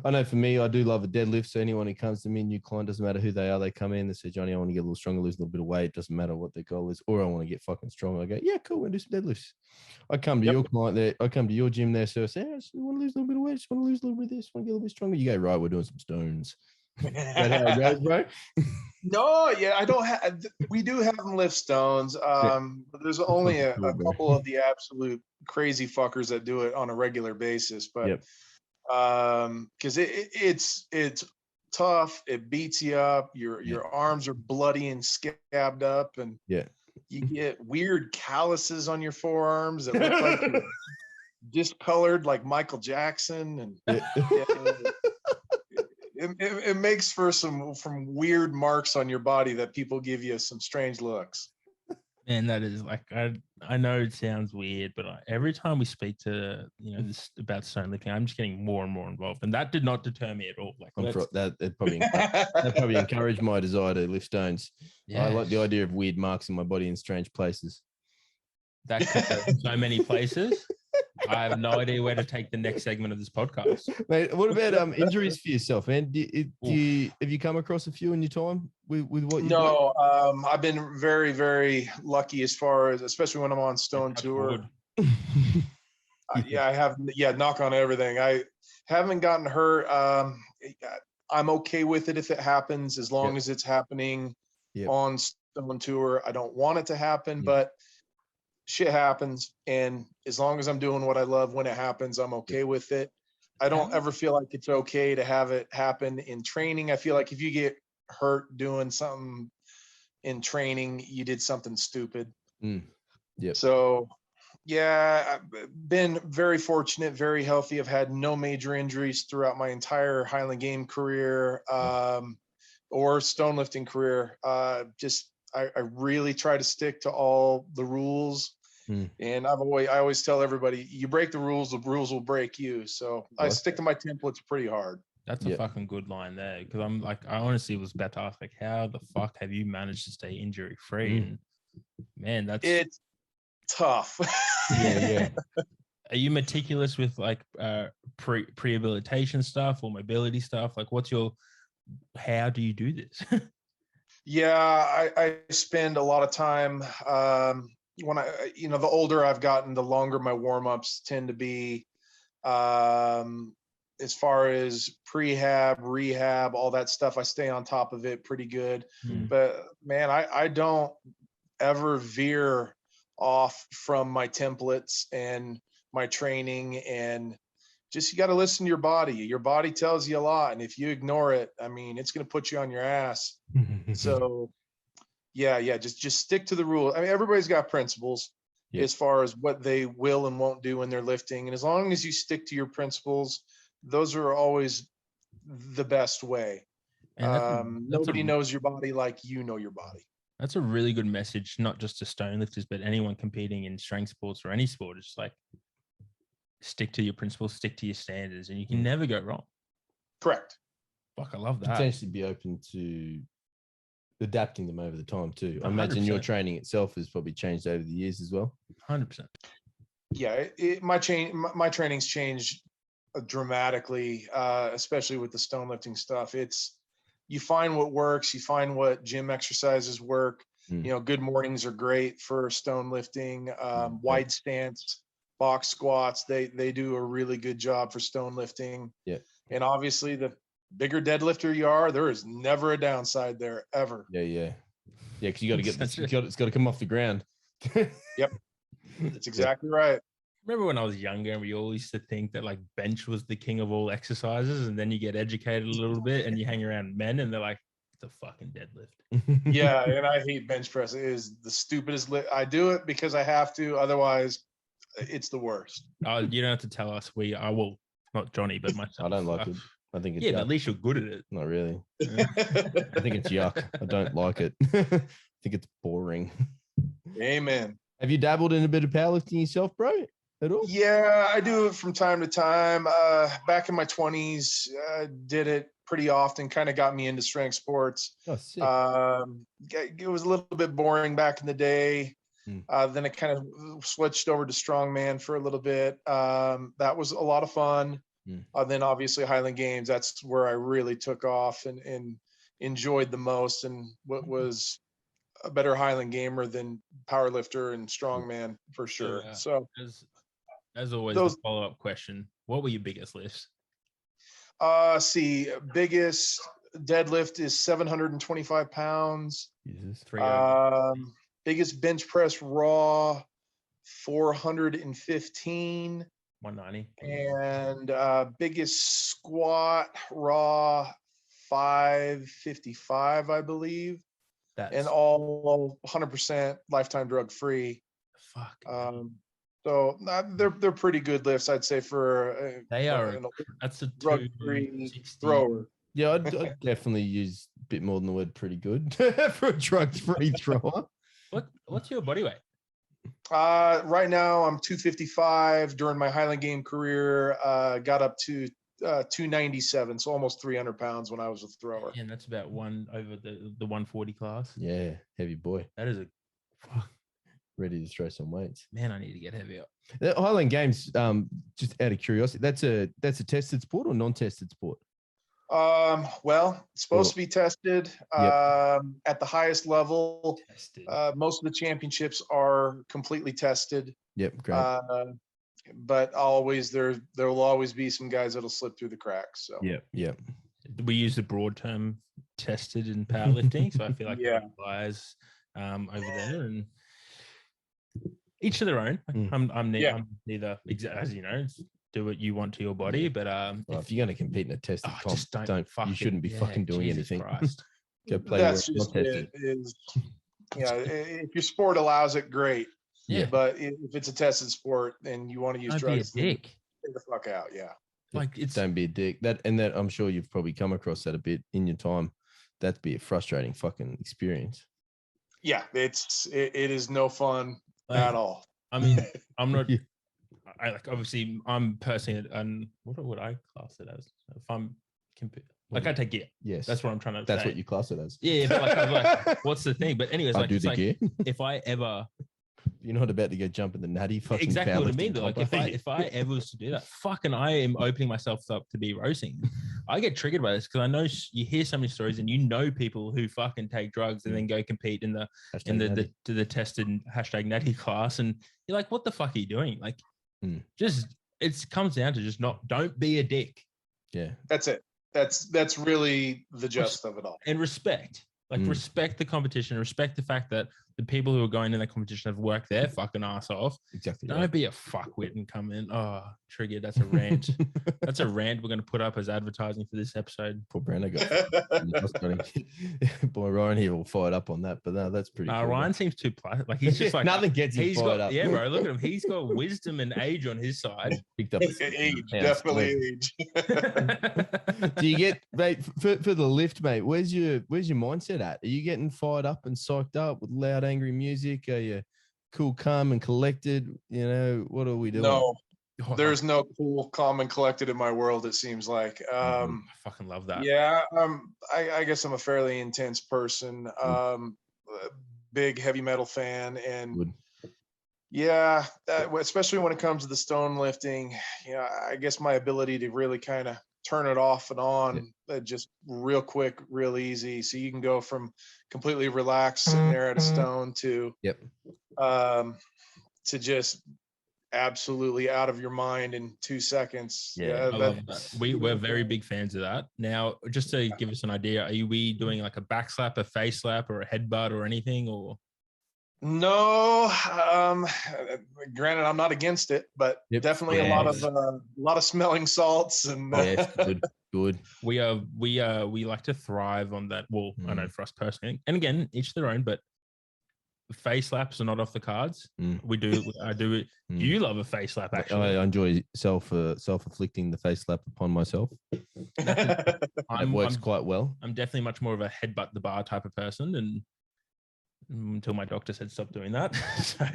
I know for me, I do love a deadlift. So anyone who comes to me, new client, doesn't matter who they are, they come in, they say, Johnny, I want to get a little stronger, lose a little bit of weight. Doesn't matter what their goal is, or I want to get fucking strong. I go, yeah, cool, we'll do some deadlifts. I come to your client there, I come to your gym there, so I say, I just want to lose a little bit of weight, just want to lose a little bit of this, want to get a little bit stronger. You go, right, we're doing some stones. Is that how it goes, bro? No, yeah, I don't have. We do have them lift stones. But there's only a couple of the absolute crazy fuckers that do it on a regular basis. But because it's tough, it beats you up. Your arms are bloody and scabbed up, and you get weird calluses on your forearms that look like you're discolored, like Michael Jackson, and it makes for some weird marks on your body that people give you some strange looks. Man, that is like, I know it sounds weird, but every time we speak to this about stone lifting, I'm just getting more and more involved, and that did not deter me at all. Like that probably encouraged my desire to lift stones. Yeah. I like the idea of weird marks in my body in strange places. That could go so many places. I have no idea where to take the next segment of this podcast. Mate, what about injuries for yourself, man? Have you come across a few in your time with what you do? No, I've been very, very lucky as far as, especially when I'm on Stone Tour. I have. Yeah, knock on everything. I haven't gotten hurt. I'm okay with it if it happens, as long as it's happening on Stone Tour. I don't want it to happen, but shit happens, and as long as I'm doing what I love when it happens, I'm okay with it. I don't ever feel like it's okay to have it happen in training. I feel like if you get hurt doing something in training, you did something stupid. So I've been very fortunate, very healthy. I've had no major injuries throughout my entire Highland game career or stone lifting career. I really try to stick to all the rules. And I always tell everybody, you break the rules will break you. So I stick to my templates pretty hard. That's a fucking good line there, because I'm like, I honestly was about to ask, like, how the fuck have you managed to stay injury free? And man, it's tough. Are you meticulous with like rehabilitation stuff or mobility stuff? Like, how do you do this? I spend a lot of time when the older I've gotten, the longer my warm-ups tend to be. As far as prehab, rehab, all that stuff, I stay on top of it pretty good. But man, I don't ever veer off from my templates and my training, and just, you got to listen to your body. Your body tells you a lot, and if you ignore it, I mean, it's going to put you on your ass. So just stick to the rule. I mean, everybody's got principles as far as what they will and won't do when they're lifting, and as long as you stick to your principles, those are always the best way. Nobody knows your body like you know your body. That's a really good message, not just to stone lifters, but anyone competing in strength sports or any sport. It's like, stick to your principles, stick to your standards, and you can never go wrong. Correct. Fuck, I love that. Potentially be open to adapting them over the time too. I imagine 100%. your training itself has probably changed over the years as well. 100%. Yeah, my training's changed dramatically, especially with the stone lifting stuff. You find what works, you find what gym exercises work. Good mornings are great for stone lifting. Wide stance, box squats, they do a really good job for stone lifting. Yeah. And obviously the bigger deadlifter you are, there is never a downside there ever. Yeah, because you got to get this, it's got to come off the ground. Yep. That's exactly right. Remember when I was younger and we all used to think that like bench was the king of all exercises, and then you get educated a little bit and you hang around men and they're like, it's a fucking deadlift. Yeah, and I hate bench press. It is the stupidest I do it because I have to, otherwise it's the worst. You don't have to tell us. Well, not Johnny, but myself. I don't like it. I think it's but at least you're good at it. Not really. I think it's yuck. I don't like it. I think it's boring. Amen. Have you dabbled in a bit of powerlifting yourself, bro? At all? Yeah, I do it from time to time. Back in my 20s, did it pretty often, kind of got me into strength sports. Oh, sick. It was a little bit boring back in the day. Then I kind of switched over to strongman for a little bit. That was a lot of fun. Then obviously Highland Games, that's where I really took off and enjoyed the most, and what was a better Highland gamer than powerlifter and strongman for sure. So as always, the follow-up question, what were your biggest lifts? Biggest deadlift is 725 pounds. Jesus. Biggest bench press raw, 415. 190. And biggest squat raw, 555, I believe. And all 100% lifetime drug free. Fuck. So they're pretty good lifts, I'd say, for that's a drug free thrower. Yeah, I'd definitely use a bit more than the word pretty good for a drug free thrower. What's your body weight? Right now I'm 255. During my Highland game career, got up to 297, so almost 300 pounds when I was a thrower. And that's about one over the 140 class. Yeah, heavy boy. That is ready to throw some weights. Man, I need to get heavier. The Highland Games, just out of curiosity, that's a tested sport or non-tested sport? Well, it's supposed to be tested at the highest level. Most of the championships are completely tested. Yep, great. But there will always be some guys that'll slip through the cracks. So yep. We use the broad term tested in powerlifting, so I feel like that applies over there, and each to their own. I'm neither, as you know, do what you want to your body, but if you're going to compete in a tested comp, just don't you shouldn't be fucking doing Jesus anything. Go play. That's just it. If your sport allows it, great. Yeah, but if it's a tested sport and you want to use drugs, be a dick. Get the fuck out. Yeah, don't be a dick. That I'm sure you've probably come across that a bit in your time. That'd be a frustrating fucking experience. Yeah, it is no fun at all. I mean, I'm not. Obviously, I'm personally, and what would I class it as? If I'm I take gear. Yes, that's what I'm trying to. That's what you class it as. Yeah, but like, what's the thing? But anyways, gear. If I ever. You're not about to go jump in the natty fucking exactly what I mean. Though. Like if I ever was to do that, fucking I am opening myself up to be roasting. I get triggered by this because I know you hear so many stories and you know people who fucking take drugs and then go compete in the tested hashtag natty class, and you're like, what the fuck are you doing? Like, just it comes down to just don't be a dick. Yeah, that's it. That's really the gist of it all. And respect. Respect the competition, respect the fact that the people who are going in that competition have worked their fucking ass off. Exactly. Don't be a fuckwit and come in. Oh, triggered. That's a rant. That's a rant we're going to put up as advertising for this episode. Poor Brando Boy, Ryan here will fire up on that, but no, that's pretty cool. Ryan seems too like he's just like nothing gets him fired up. Yeah, bro. Look at him. He's got wisdom and age on his side. Picked up age, definitely age. Do you get, mate, for the lift, mate? Where's your mindset at? Are you getting fired up and psyched up with loud, angry music? Are you cool, calm, and collected? You know, what are we doing? There's no cool, calm, and collected in my world, it seems like. I fucking love that. Yeah, I guess I'm a fairly intense person. Big heavy metal fan, and Good. yeah, especially when it comes to the stone lifting. I guess my ability to really kind of turn it off and on, just real quick, real easy. So you can go from completely relaxed sitting there at a stone to to just absolutely out of your mind in 2 seconds. I love that. We're very big fans of that. Now, just to give us an idea, are we doing like a back slap, a face slap, or a headbutt or anything? Or no, granted, I'm not against it, but definitely a lot of smelling salts and good. We like to thrive on that. Well, I know for us personally, and again, each their own, but face slaps are not off the cards. We do. I do. You love a face slap, actually. I enjoy self-inflicting the face slap upon myself. It works quite well. I'm definitely much more of a headbutt the bar type of person, and until my doctor said stop doing that. So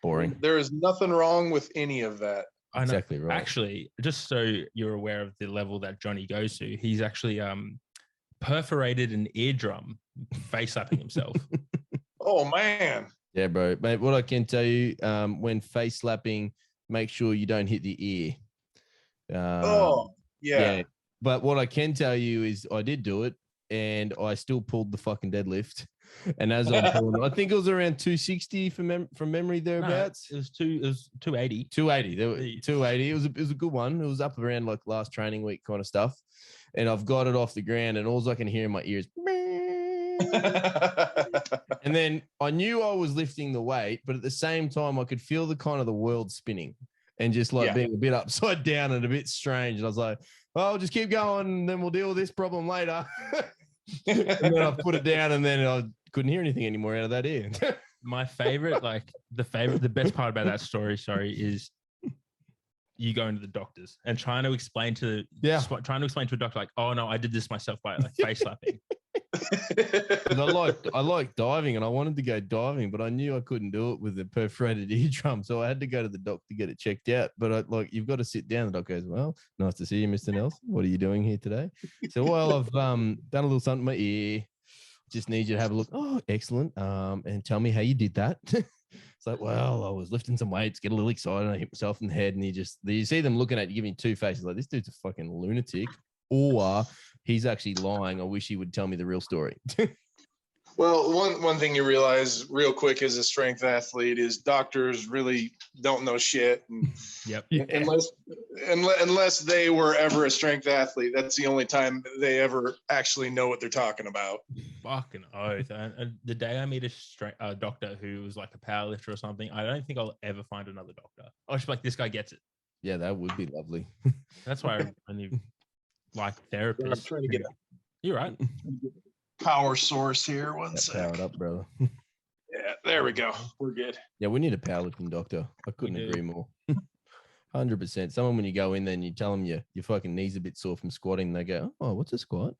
boring. There is nothing wrong with any of that. Exactly right. Actually, just so you're aware of the level that Johnny goes to, he's actually perforated an eardrum face slapping himself. Oh man. Yeah, bro. Mate, what I can tell you, when face slapping, make sure you don't hit the ear. Yeah. But what I can tell you is I did do it and I still pulled the fucking deadlift. And as I'm pulling, I think it was around 260 from memory thereabouts. No, it was 280. 280. 280. It was a good one. It was up around like last training week kind of stuff. And I've got it off the ground and all I can hear in my ears. And then I knew I was lifting the weight, but at the same time I could feel the kind of the world spinning and just like being a bit upside down and a bit strange. And I was like, well, I'll just keep going and then we'll deal with this problem later. And then I put it down and then I couldn't hear anything anymore out of that ear. My favorite, the best part about that story, is you going to the doctors and trying to explain to a doctor like, oh no, I did this myself by like face slapping. I like diving and I wanted to go diving, but I knew I couldn't do it with a perforated eardrum, so I had to go to the doctor to get it checked out. But you've got to sit down. The doctor goes, well, nice to see you, Mr. Nelson. What are you doing here today? So, well, I've done a little something in my ear. Just need you to have a look. Oh, excellent. And tell me how you did that. It's like, well, I was lifting some weights, get a little excited, and I hit myself in the head, and you see them looking at you, giving two faces like, this dude's a fucking lunatic, or he's actually lying. I wish he would tell me the real story. Well, one thing you realize real quick as a strength athlete is doctors really don't know shit. And unless they were ever a strength athlete, that's the only time they ever actually know what they're talking about. Fucking oath. And the day I meet a doctor who was like a powerlifter or something, I don't think I'll ever find another doctor. I was like, this guy gets it. Yeah, that would be lovely. That's why I only like therapists. I'm trying to get You're right. Power source here. One second. Powered up, brother. Yeah, there we go. We're good. Yeah, we need a powerlifting doctor. I couldn't agree more. 100%. Someone, when you go in there and you tell them your fucking knees a bit sore from squatting, they go, oh, what's a squat?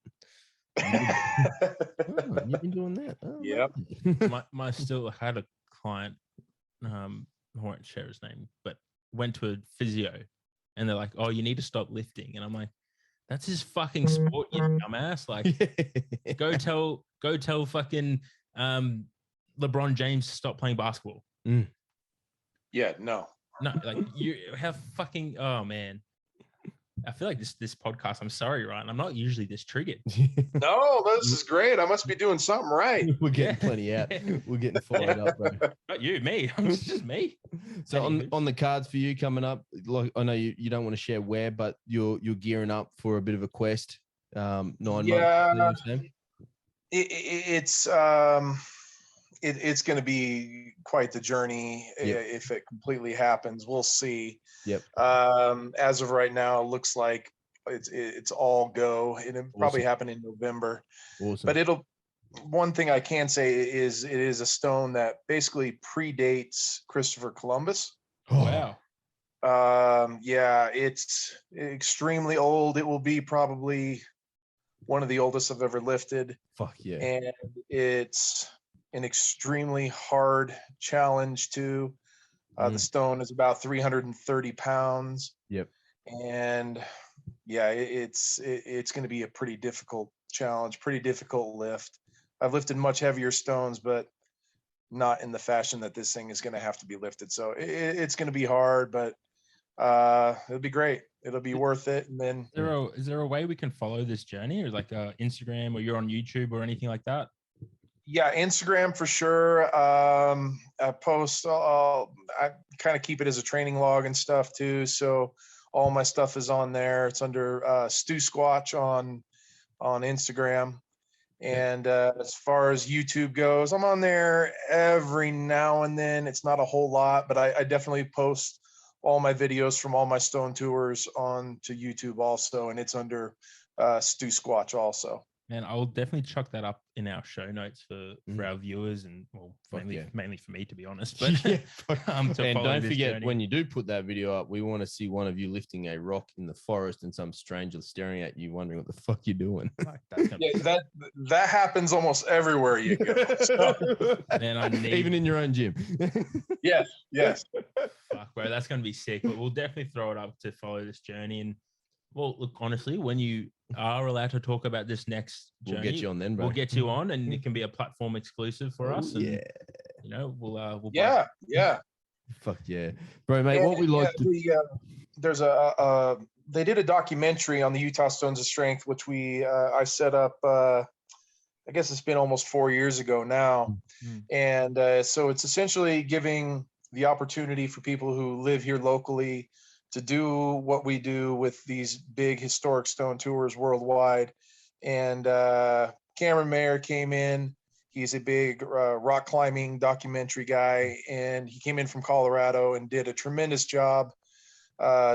You've been doing that. Oh, yep. my still had a client, I won't share his name, but went to a physio and they're like, oh, you need to stop lifting. And I'm like, that's his fucking sport, you dumbass. Like, go tell fucking LeBron James to stop playing basketball. Yeah, no, like you have fucking. Oh man, I feel like this podcast. I'm sorry, Ryan. I'm not usually this triggered. No, this is great. I must be doing something right. We're getting plenty out. We're getting fired up, bro. Not you, me. It's just me. So on the cards for you coming up, like I know you don't want to share where, but you're gearing up for a bit of a quest. 9 months. It's going to be quite the journey. If it completely happens. We'll see. Yep. As of right now, it looks like it's all go. It'll probably happen in November. Awesome. But one thing I can say is it is a stone that basically predates Christopher Columbus. Oh, wow. Yeah, it's extremely old. It will be probably one of the oldest I've ever lifted. Fuck yeah. And it's an extremely hard challenge too. The stone is about 330 pounds. Yep. And yeah, it's going to be a pretty difficult challenge, pretty difficult lift. I've lifted much heavier stones, but not in the fashion that this thing is going to have to be lifted. So it's going to be hard, but it'll be great. It'll be worth it. And then Is there a way we can follow this journey, or like Instagram, or you're on YouTube or anything like that? Yeah, Instagram for sure. I post, I kind of keep it as a training log and stuff too. So all my stuff is on there. It's under Stu Squatch on Instagram. And as far as YouTube goes, I'm on there every now and then. It's not a whole lot, but I definitely post all my videos from all my stone tours on to YouTube also. And it's under Stu Squatch also. Man, I will definitely chuck that up in our show notes for our viewers, and well, mainly for me, to be honest. But and don't forget, when you do put that video up, we want to see one of you lifting a rock in the forest and some stranger staring at you, wondering what the fuck you're doing. That happens almost everywhere you go. So. Man, even in your own gym. Yes. Fuck, bro, that's gonna be sick. But we'll definitely throw it up to follow this journey. And well, look, honestly, when you are allowed to talk about this next journey, we'll get you on then, bro. We'll get you on, and it can be a platform exclusive for us. And, yeah. You know, we'll yeah. Fuck yeah. Bro, mate, what we like to... there's they did a documentary on the Utah Stones of Strength, which I set up, I guess it's been almost 4 years ago now. And so it's essentially giving the opportunity for people who live here locally to do what we do with these big historic stone tours worldwide. And Cameron Mayer came in. He's a big rock climbing documentary guy, and he came in from Colorado and did a tremendous job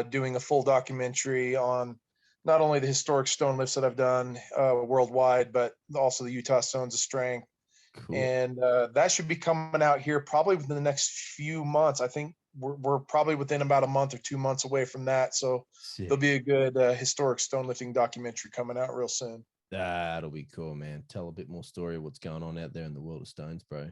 doing a full documentary on not only the historic stone lifts that I've done worldwide, but also the Utah Stones of Strength. Cool. And that should be coming out here probably within the next few months. I think we're probably within about a month or 2 months away from that. So there'll be a good historic stone lifting documentary coming out real soon. That'll be cool, man. Tell a bit more story of what's going on out there in the world of stones, bro.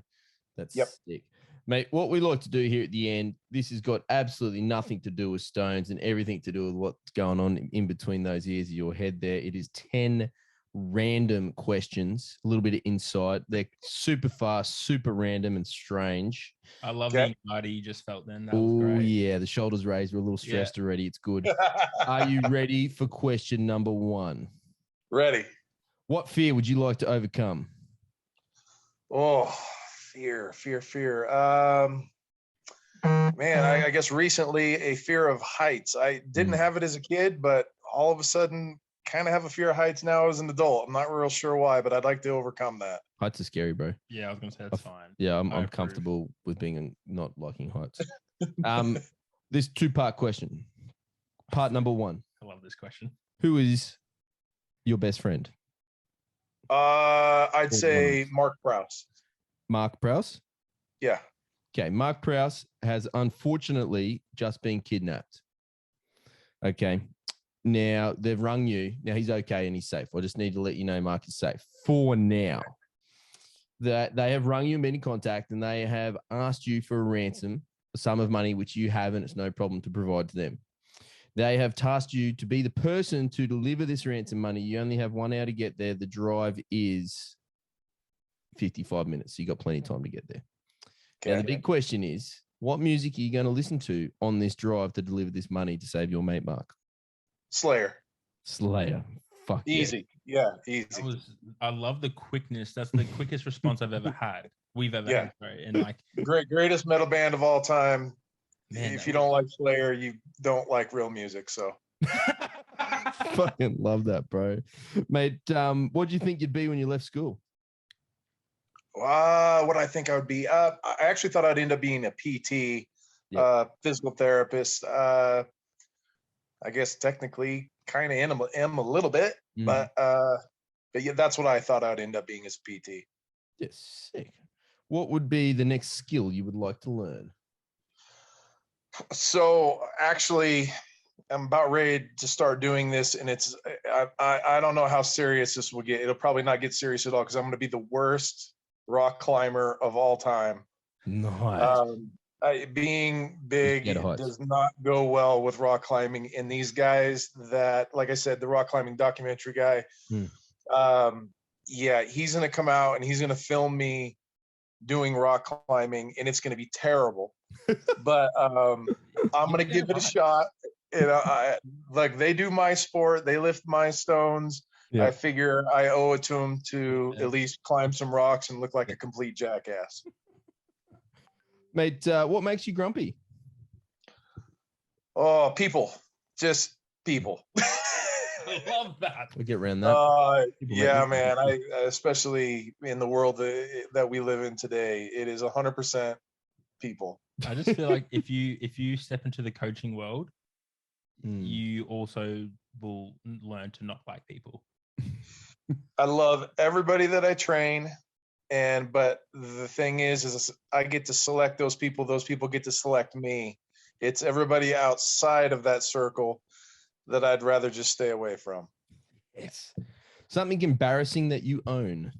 That's sick. Mate, what we like to do here at the end, this has got absolutely nothing to do with stones and everything to do with what's going on in between those ears of your head there. It is 10 random questions, a little bit of insight. They're super fast, super random and strange. I love the anxiety you just felt then. That was great. Yeah, the shoulders raised. We're a little stressed already. It's good. Are you ready for question number 1? Ready. What fear would you like to overcome? Oh, fear. Man, I guess recently a fear of heights. I didn't have it as a kid, but all of a sudden kind of have a fear of heights now as an adult. I'm not real sure why, but I'd like to overcome that. Heights are scary, bro. Yeah, I was gonna say that's fine. Yeah, I'm comfortable with being not liking heights. This 2-part question. Part number 1. I love this question. Who is your best friend? I'd say Mark Prowse. Mark Prowse? Yeah. Okay, Mark Prowse has unfortunately just been kidnapped. Okay. Now, they've rung you. Now, he's okay and he's safe. I just need to let you know Mark is safe for now. That they have rung you and been in contact, and they have asked you for a ransom, a sum of money, which you have, and it's no problem to provide to them. They have tasked you to be the person to deliver this ransom money. You only have 1 hour to get there. The drive is 55 minutes. So you got plenty of time to get there. Okay. Now, the big question is, what music are you going to listen to on this drive to deliver this money to save your mate, Mark? Slayer. Fuck easy. Yeah, easy. I love the quickness. That's the quickest response I've ever had. We've ever had. Right? And like greatest metal band of all time. Man, if you don't like Slayer, you don't like real music. So fucking love that, bro. Mate, what do you think you'd be when you left school? What I think I would be? I actually thought I'd end up being a PT, physical therapist. I guess technically kind of am a little bit, but yeah, that's what I thought I'd end up being as a PT. Yes, sick. What would be the next skill you would like to learn? So actually, I'm about ready to start doing this, and I don't know how serious this will get. It'll probably not get serious at all because I'm going to be the worst rock climber of all time. Nice. Being big scared of heights. does not go well with rock climbing. And these guys that, like I said, the rock climbing documentary guy, yeah, he's going to come out and he's going to film me doing rock climbing, and it's going to be terrible. But I'm going to give it a shot. You know, like they do my sport, they lift my stones. Yeah. I figure I owe it to them to at least climb some rocks and look like a complete jackass. Mate, what makes you grumpy? Oh, people. Just people. I love that. We get around that. Yeah, man. I especially in the world that we live in today, it is 100% people. I just feel like if you step into the coaching world, you also will learn to not like people. I love everybody that I train. But the thing is I get to select those people get to select me. It's everybody outside of that circle that I'd rather just stay away from. Yes. Something embarrassing that you own.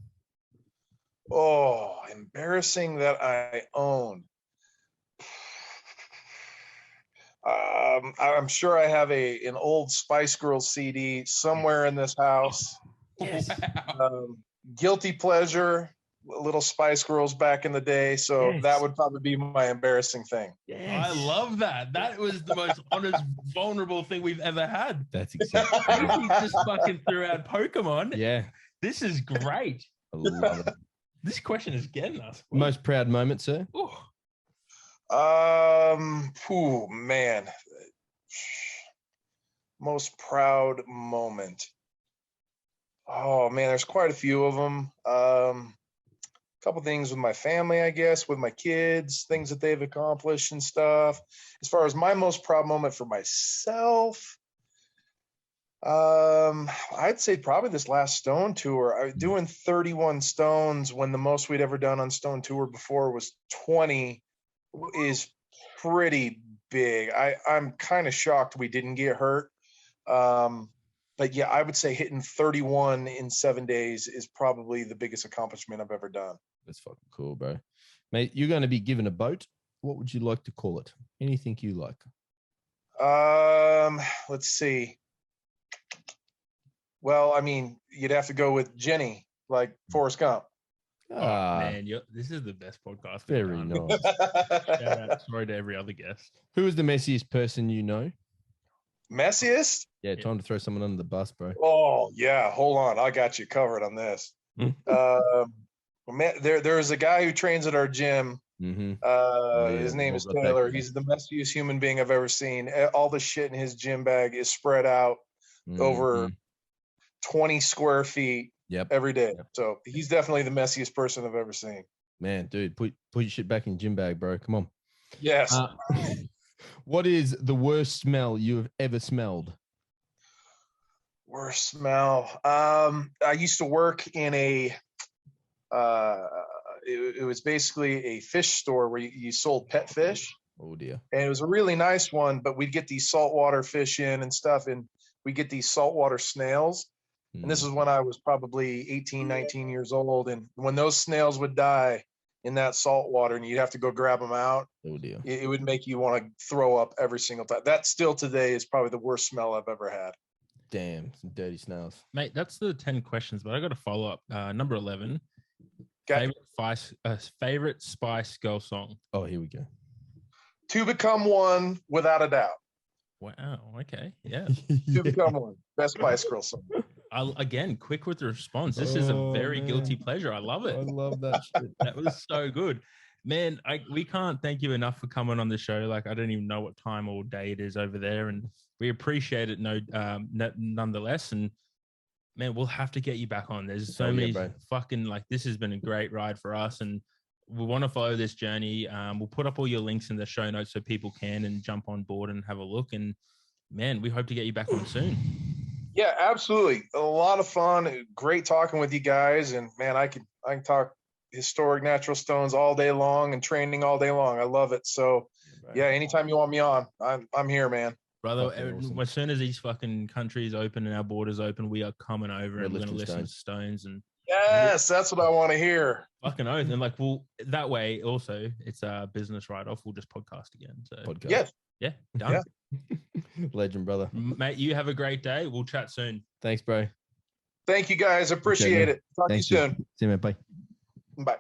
Oh, embarrassing that I own. I'm sure I have an old Spice Girls CD somewhere in this house. Yes. Guilty pleasure. Little Spice Girls back in the day, so that would probably be my embarrassing thing. Yes. I love that. That was the most honest, vulnerable thing we've ever had. That's exactly right. He just fucking threw out Pokemon. Yeah. This is great. I love it. This question is getting us. Most proud moment, sir? Man. Most proud moment. Oh man, there's quite a few of them. Couple things with my family, I guess, with my kids, things that they've accomplished and stuff. As far as my most proud moment for myself, I'd say probably this last Stone tour. Doing 31 stones when the most we'd ever done on Stone tour before was 20 is pretty big. I'm kind of shocked we didn't get hurt. But yeah, I would say hitting 31 in 7 days is probably the biggest accomplishment I've ever done. That's fucking cool, bro. Mate, you're going to be given a boat. What would you like to call it? Anything you like? Let's see. Well, I mean, you'd have to go with Jenny, like Forrest Gump. Man, this is the best podcast. Very nice. Shout out, sorry to every other guest. Who is the messiest person you know? Messiest? Yeah, time to throw someone under the bus, bro. Oh, yeah. Hold on. I got you covered on this. There's a guy who trains at our gym. His name is Taylor. He's the messiest human being I've ever seen. All the shit in his gym bag is spread out over 20 square feet every day. So he's definitely the messiest person I've ever seen. Man, dude, put your shit back in gym bag, bro. Come on. Yes. What is the worst smell you have ever smelled? Worst smell. I used to work in it was basically a fish store where you sold pet fish. Oh dear. And it was a really nice one, but we'd get these saltwater fish in and stuff, and we get these saltwater snails. And this is when I was probably 18, 19 years old. And when those snails would die in that salt water and you'd have to go grab them out, oh dear, it would make you want to throw up every single time. That still today is probably the worst smell I've ever had. Damn, some dirty snails. Mate, that's the 10 questions, but I got to follow up. Number 11. Favorite Spice Girl song? Oh, here we go. To Become One, without a doubt. Wow. Okay. Yeah. To Become One. Best Spice Girl song. Again, quick with the response. This is a very guilty pleasure. I love it. I love that shit. That was so good. Man, we can't thank you enough for coming on the show. Like, I don't even know what time or day it is over there, and we appreciate it nonetheless. And man, we'll have to get you back on. There's so many fucking, like, this has been a great ride for us, and we want to follow this journey. We'll put up all your links in the show notes so people can and jump on board and have a look. And man, we hope to get you back on soon. Yeah, absolutely. A lot of fun. Great talking with you guys. And man, I can talk historic natural stones all day long and training all day long. I love it. So yeah, anytime you want me on, I'm here, man. Brother, awesome. As soon as these fucking countries open and our borders open, we are coming over and we're going to listen to Stones. And Yes, that's what I want to hear. Fucking oath. And like, well, that way also it's a business write-off. We'll just podcast again. So Podcast. Yes. yeah, done. Yeah. Legend, brother. Mate, you have a great day. We'll chat soon. Thanks, bro. Thank you guys. Appreciate it. Talk to you soon. See you, man. Bye. Bye.